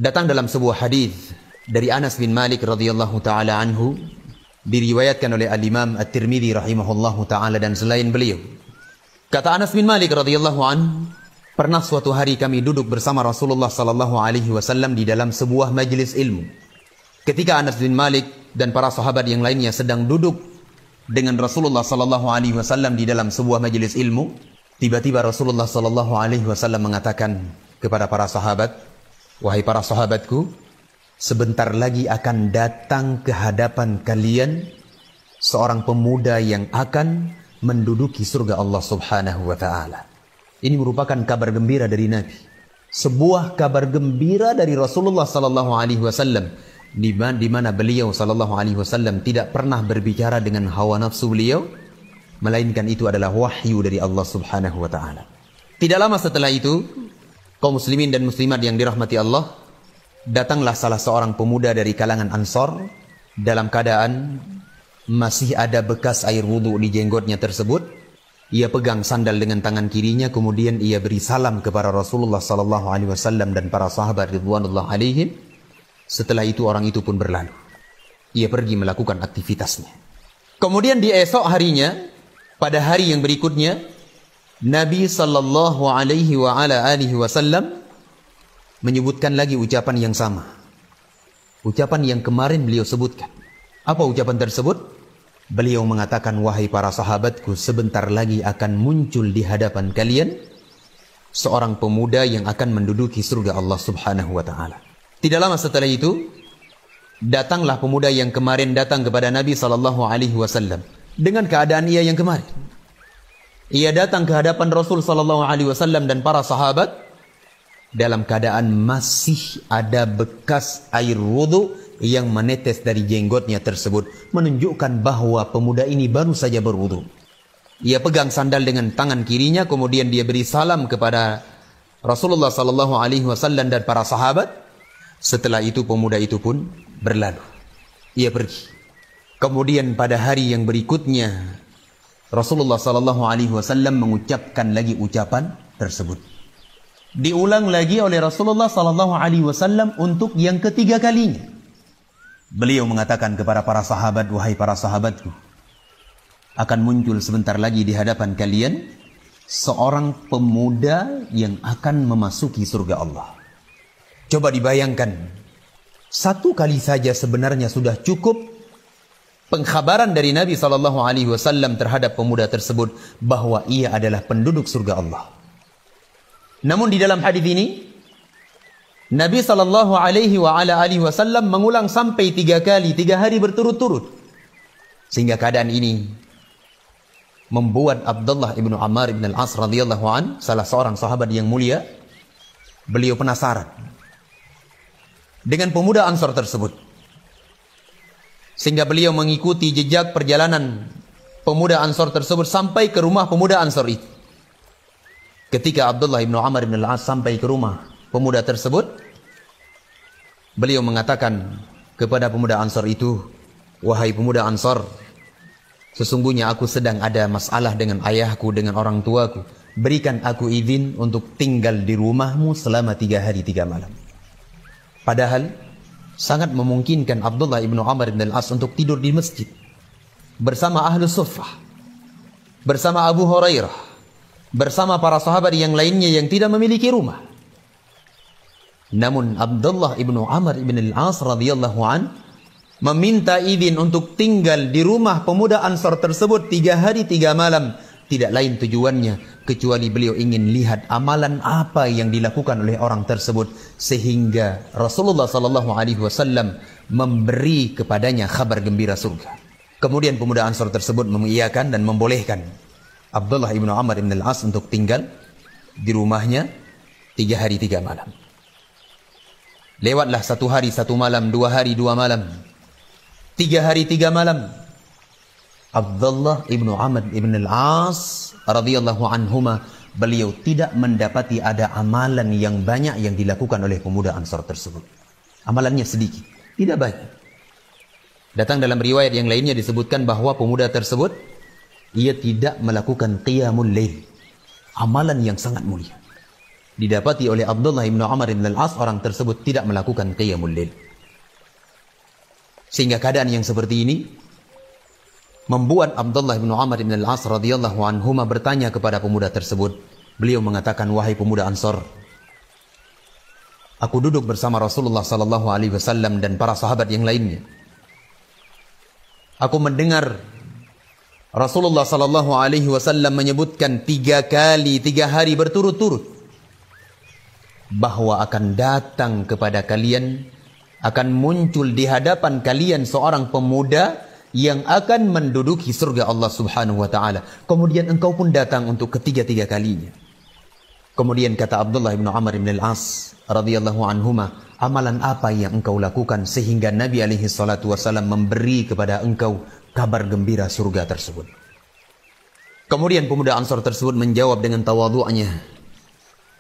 Datang dalam sebuah hadis dari Anas bin Malik radhiyallahu taala anhu, diriwayatkan oleh Al-Imam At-Tirmidzi rahimahullahu taala dan selain beliau. Kata Anas bin Malik radhiyallahu anhu, pernah suatu hari kami duduk bersama Rasulullah sallallahu alaihi wasallam di dalam sebuah majelis ilmu. Ketika Anas bin Malik dan para sahabat yang lainnya sedang duduk dengan Rasulullah sallallahu alaihi wasallam di dalam sebuah majelis ilmu, tiba-tiba Rasulullah sallallahu alaihi wasallam mengatakan kepada para sahabat, "Wahai para sahabatku, sebentar lagi akan datang ke hadapan kalian seorang pemuda yang akan menduduki surga Allah Subhanahu wa taala." Ini merupakan kabar gembira dari Nabi. Sebuah kabar gembira dari Rasulullah sallallahu alaihi wasallam di mana beliau sallallahu alaihi wasallam tidak pernah berbicara dengan hawa nafsu beliau, melainkan itu adalah wahyu dari Allah Subhanahu wa taala. Tidak lama setelah itu, kaum muslimin dan muslimat yang dirahmati Allah, datanglah salah seorang pemuda dari kalangan Ansor dalam keadaan masih ada bekas air wudhu di jenggotnya tersebut. Ia pegang sandal dengan tangan kirinya, kemudian ia beri salam kepada Rasulullah sallallahu alaihi wasallam dan para sahabat ridwanullah alaihim. Setelah itu orang itu pun berlalu. Ia pergi melakukan aktivitasnya. Kemudian di esok harinya, pada hari yang berikutnya, Nabi sallallahu alaihi wa ala alihi wasallam menyebutkan lagi ucapan yang sama. Ucapan yang kemarin beliau sebutkan. Apa ucapan tersebut? Beliau mengatakan, "Wahai para sahabatku, sebentar lagi akan muncul di hadapan kalian seorang pemuda yang akan menduduki surga Allah Subhanahu wa taala." Tidak lama setelah itu, datanglah pemuda yang kemarin datang kepada Nabi sallallahu alaihi wasallam dengan keadaan ia yang kemarin. Ia datang ke hadapan Rasul sallallahu alaihi wasallam dan para sahabat dalam keadaan masih ada bekas air wudhu yang menetes dari jenggotnya tersebut, menunjukkan bahwa pemuda ini baru saja berwudhu. Ia pegang sandal dengan tangan kirinya, kemudian dia beri salam kepada Rasulullah sallallahu alaihi wasallam dan para sahabat. Setelah itu pemuda itu pun berlalu. Ia pergi. Kemudian pada hari yang berikutnya, Rasulullah sallallahu alaihi wasallam mengucapkan lagi ucapan tersebut. Diulang lagi oleh Rasulullah sallallahu alaihi wasallam untuk yang ketiga kalinya. Beliau mengatakan kepada para sahabat, "Wahai para sahabatku, akan muncul sebentar lagi di hadapan kalian seorang pemuda yang akan memasuki surga Allah." Coba dibayangkan, satu kali saja sebenarnya sudah cukup pengkhabaran dari Nabi sallallahu alaihi wasallam terhadap pemuda tersebut bahwa ia adalah penduduk surga Allah. Namun di dalam hadis ini, Nabi sallallahu alaihi wasallam mengulang sampai 3 kali, 3 hari berturut-turut. Sehingga keadaan ini membuat Abdullah ibnu Ammar ibn al-As radhiyallahu an, salah seorang sahabat yang mulia, beliau penasaran dengan pemuda Ansor tersebut. Sehingga beliau mengikuti jejak perjalanan pemuda Ansor tersebut sampai ke rumah pemuda Ansor itu. Ketika Abdullah ibnu Ammar ibn al-As sampai ke rumah pemuda tersebut, beliau mengatakan kepada pemuda Ansor itu, "Wahai pemuda Ansor, sesungguhnya aku sedang ada masalah dengan ayahku, dengan orang tuaku. Berikan aku izin untuk tinggal di rumahmu selama 3 hari 3 malam." Padahal sangat memungkinkan Abdullah ibnu Ammar ibn al-As untuk tidur di masjid bersama ahlu suffah, bersama Abu Hurairah, bersama para sahabat yang lainnya yang tidak memiliki rumah. Namun Abdullah ibnu Ammar ibn al-As radhiyallahu an meminta izin untuk tinggal di rumah pemuda Ansor tersebut 3 hari 3 malam. Tidak lain tujuannya kecuali beliau ingin lihat amalan apa yang dilakukan oleh orang tersebut, sehingga Rasulullah sallallahu alaihi wasallam memberi kepadanya kabar gembira surga. Kemudian pemuda Ansor tersebut mengiyakan dan membolehkan Abdullah ibnu Ammar ibn al-As untuk tinggal di rumahnya 3 hari 3 malam. Lewatlah 1 hari 1 malam, 2 hari 2 malam, 3 hari 3 malam. Abdullah ibnu Ammar ibn al-As radhiyallahu anhuma, beliau tidak mendapati ada amalan yang banyak yang dilakukan oleh pemuda Ansor tersebut. Amalannya sedikit, tidak banyak. Datang dalam riwayat yang lainnya disebutkan bahwa pemuda tersebut, ia tidak melakukan qiyamul lail, amalan yang sangat mulia. didapati oleh Abdullah bin Amr bin al-As, orang tersebut tidak melakukan qiyamul lail. Sehingga keadaan yang seperti ini membuat Abdullah bin Amr bin al-As radhiyallahu anhuma bertanya kepada pemuda tersebut. Beliau mengatakan, wahai pemuda Ansor, aku duduk bersama Rasulullah sallallahu alaihi wasallam dan para sahabat yang lainnya. Aku mendengar Rasulullah sallallahu alaihi wasallam menyebutkan 3 hari berturut-turut bahwa akan datang kepada kalian, akan muncul di hadapan kalian seorang pemuda yang akan menduduki surga Allah subhanahu wa ta'ala. Kemudian engkau pun datang untuk ketiga-tiga kalinya. Kemudian kata Abdullah bin Amr bin al-As radhiyallahu anhuma, amalan apa yang engkau lakukan sehingga Nabi alaihi salatu wasallam memberi kepada engkau kabar gembira surga tersebut? Kemudian pemuda Ansor tersebut menjawab dengan tawadhu'nya.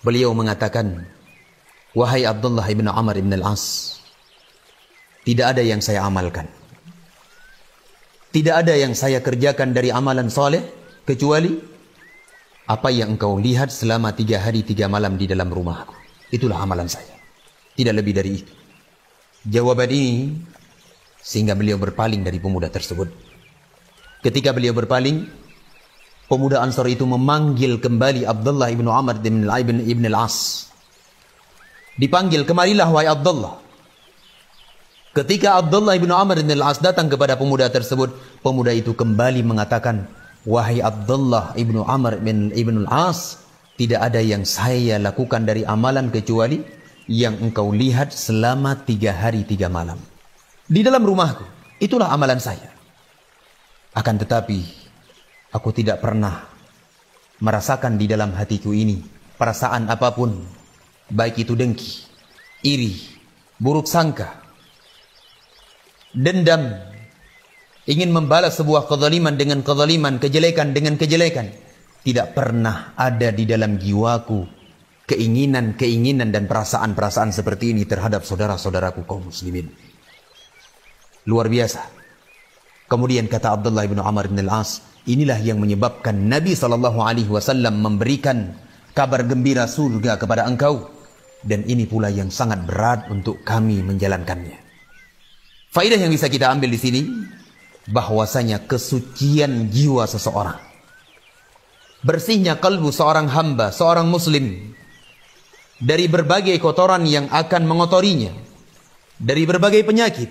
Beliau mengatakan, wahai Abdullah bin Amr bin al-As, tidak ada yang saya amalkan, tidak ada yang saya kerjakan dari amalan soleh kecuali apa yang engkau lihat selama 3 hari 3 malam di dalam rumahku. Itulah amalan saya, tidak lebih dari itu. Jawaban ini sehingga beliau berpaling dari pemuda tersebut. Ketika beliau berpaling, pemuda Ansor itu memanggil kembali Abdullah ibn Amr ibn al-As. Dipanggil, kemarilah wahai Abdullah. Ketika Abdullah ibn Amr ibn al-As datang kepada pemuda tersebut, pemuda itu kembali mengatakan, wahai Abdullah ibn Amr ibn al-As, tidak ada yang saya lakukan dari amalan kecuali yang engkau lihat selama 3 hari 3 malam di dalam rumahku. Itulah amalan saya. Akan tetapi aku tidak pernah merasakan di dalam hatiku ini perasaan apapun, baik itu dengki, iri, buruk sangka, dendam, ingin membalas sebuah kezaliman dengan kezaliman, kejelekan dengan kejelekan. Tidak pernah ada di dalam jiwaku keinginan dan perasaan-perasaan seperti ini terhadap saudara-saudaraku kaum muslimin. Luar biasa. Kemudian kata Abdullah bin Amr bin al-As, inilah yang menyebabkan Nabi SAW memberikan kabar gembira surga kepada engkau, dan ini pula yang sangat berat untuk kami menjalankannya. Faedah yang bisa kita ambil di sini, bahwasanya kesucian jiwa seseorang, bersihnya kalbu seorang hamba, seorang muslim, dari berbagai kotoran yang akan mengotorinya, dari berbagai penyakit.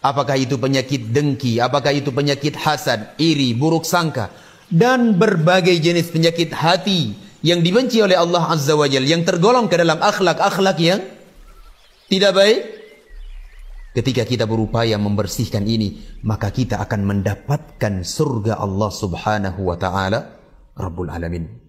Apakah itu penyakit dengki, apakah itu penyakit hasad, iri, buruk sangka, dan berbagai jenis penyakit hati yang dibenci oleh Allah Azza wa Jalla, yang tergolong ke dalam akhlak-akhlak yang tidak baik. Ketika kita berupaya membersihkan ini, maka kita akan mendapatkan surga Allah Subhanahu wa ta'ala Rabbul Alamin.